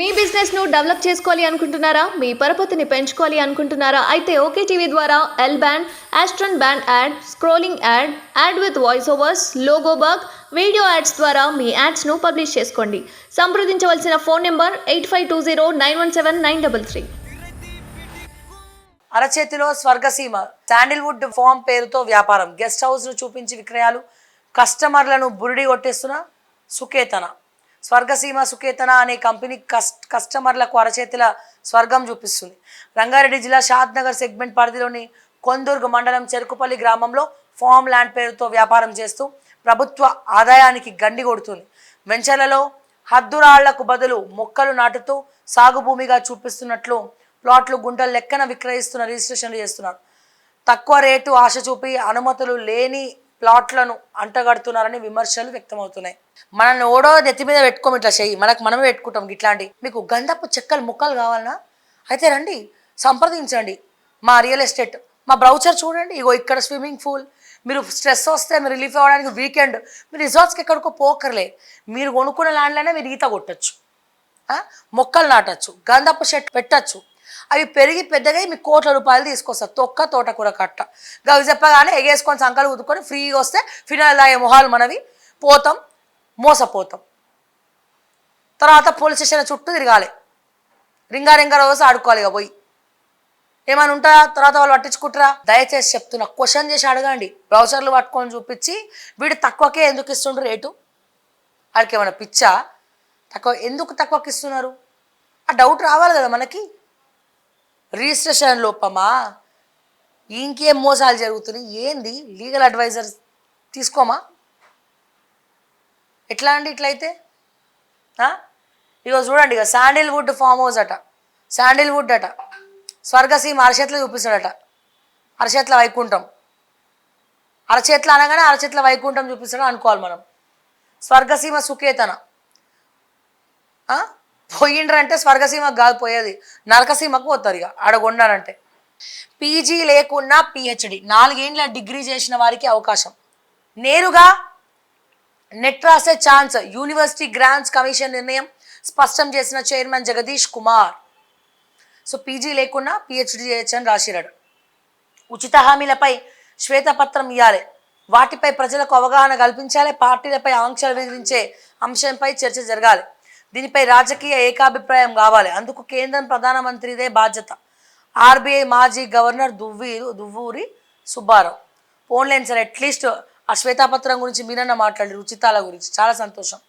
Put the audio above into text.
మీ business ను develop చేసుకోవాలి అనుకుంటున్నారా? మీ పరపతిని పెంచుకోవాలి అనుకుంటున్నారా? అయితే ఓకే టీవీ ద్వారా L band, aston band ad, scrolling ad, ad with voice overs, logo bug, video ads ద్వారా మీ యాడ్స్ ను పబ్లిష్ చేసుకోండి. సంప్రదించవలసిన ఫోన్ నెంబర్ 8520917933. అరచేతిలో స్వర్గసీమ శాండిల్వుడ్ ఫామ్ పేరుతో వ్యాపారం, గెస్ట్ హౌస్ ను చూపించి విక్రయాలు, కస్టమర్లను బురిడి కొట్టేస్తున్న సుకేతన. స్వర్గసీమ సుకేతన అనే కంపెనీ కస్టమర్లకు అరచేతిల స్వర్గం చూపిస్తుంది. రంగారెడ్డి జిల్లా షాద్ నగర్ సెగ్మెంట్ పరిధిలోని కొందుర్గ్ మండలం చెరుకుపల్లి గ్రామంలో ఫామ్ ల్యాండ్ పేరుతో వ్యాపారం చేస్తూ ప్రభుత్వ ఆదాయానికి గండి కొడుతుంది. వెంచర్లలో హద్దురాళ్లకు బదులు మొక్కలు నాటుతూ సాగు భూమిగా చూపిస్తున్నట్లు ప్లాట్లు గుంటలు లెక్కన విక్రయిస్తున్న రిజిస్ట్రేషన్లు చేస్తున్నారు. తక్కువ రేటు ఆశ చూపి అనుమతులు లేని ప్లాట్లను అంటగడుతున్నారని విమర్శలు వ్యక్తమవుతున్నాయి. మనల్ని ఓడో నెత్తి మీద పెట్టుకోము, ఇట్లా చెయ్యి మనకు మనమే పెట్టుకుంటాం. ఇట్లాంటి మీకు గంధపు చెక్కలు ముక్కలు కావాలన్నా అయితే రండి, సంప్రదించండి. మా రియల్ ఎస్టేట్ మా బ్రౌచర్ చూడండి. ఇగో ఇక్కడ స్విమ్మింగ్ పూల్, మీరు స్ట్రెస్ వస్తే మీరు రిలీఫ్ అవ్వడానికి వీకెండ్ మీరు రిసార్ట్స్కి ఎక్కడికో పోకర్లే, మీరు కొనుక్కున్న ల్యాండ్లోనే మీరు ఈత కొట్టచ్చు, మొక్కలు నాటచ్చు, గంధపు చెట్టు పెట్టచ్చు. అవి పెరిగి పెద్దగా మీకు కోట్ల రూపాయలు తీసుకొస్తారు. తొక్క తోటకూర కట్ట గవి చెప్పగానే ఎగేసుకొని సంకలు ఉతుకొని ఫ్రీగా వస్తే ఫినాయిల్ తాగే మొహాలు మనవి, పోతాం మోసపోతాం. తర్వాత పోలీస్ స్టేషన్ చుట్టూ తిరగాలి, రింగా రోజు ఆడుకోవాలి. ఇక పోయి ఏమైనా ఉంటారా తర్వాత వాళ్ళు పట్టించుకుంటారా? దయచేసి చెప్తున్నా, క్వశ్చన్ చేసి అడగండి. బ్రౌచర్లు పట్టుకొని చూపించి వీడు తక్కువకే ఎందుకు ఇస్తుండ్రు రేటు, వాడికి ఏమైనా పిచ్చా, ఎందుకు తక్కువకి ఇస్తున్నారు ఆ డౌట్ రావాలి కదా మనకి. రిజిస్ట్రేషన్ లోపమా, ఇంకేం మోసాలు జరుగుతున్నాయి, ఏంది లీగల్ అడ్వైజర్ తీసుకోమా? ఎట్లా అండి ఇట్లయితే? ఇగో చూడండి, ఇక శాండిల్వుడ్ ఫామ్ హౌస్ అట, శాండిల్వుడ్ అట, స్వర్గసీమ అరచేతులు చూపిస్తాడట. అరచేతుల వైకుంఠం, అరచేతులు అనగానే అరచేతుల వైకుంఠం చూపిస్తాడు అనుకోవాలి మనం. స్వర్గసీమ సుకేతన పోయిండ్రంటే స్వర్గసీమకు కాదు పోయేది, నరకసీమకు పోతారు ఇక ఆడగొండారంటే. పీజీ లేకున్నా పిహెచ్డి, 4 ఏళ్ళ డిగ్రీ చేసిన వారికి అవకాశం. నేరుగా నెట్ రాసే ఛాన్స్, యూనివర్సిటీ గ్రాంట్స్ కమిషన్ నిర్ణయం స్పష్టం చేసిన chairman Jagadish Kumar. So PG లేకున్నా పిహెచ్డి చేయొచ్చు అని రాసిరాడు. ఉచిత హామీలపై శ్వేతపత్రం ఇవ్వాలి, వాటిపై ప్రజలకు అవగాహన కల్పించాలి, పార్టీలపై ఆంక్షలు విధించే అంశంపై చర్చ జరగాలి, దీనిపై రాజకీయ ఏకాభిప్రాయం కావాలి, అందుకు కేంద్రం ప్రధానమంత్రిదే బాధ్యత. ఆర్బీఐ మాజీ గవర్నర్ దువ్వూరి సుబ్బారావు. ఫోన్లేని సార్, అట్లీస్ట్ ఆ శ్వేతాపత్రం గురించి మీరన్నా మాట్లాడారు, ఉచితాల గురించి, చాలా సంతోషం.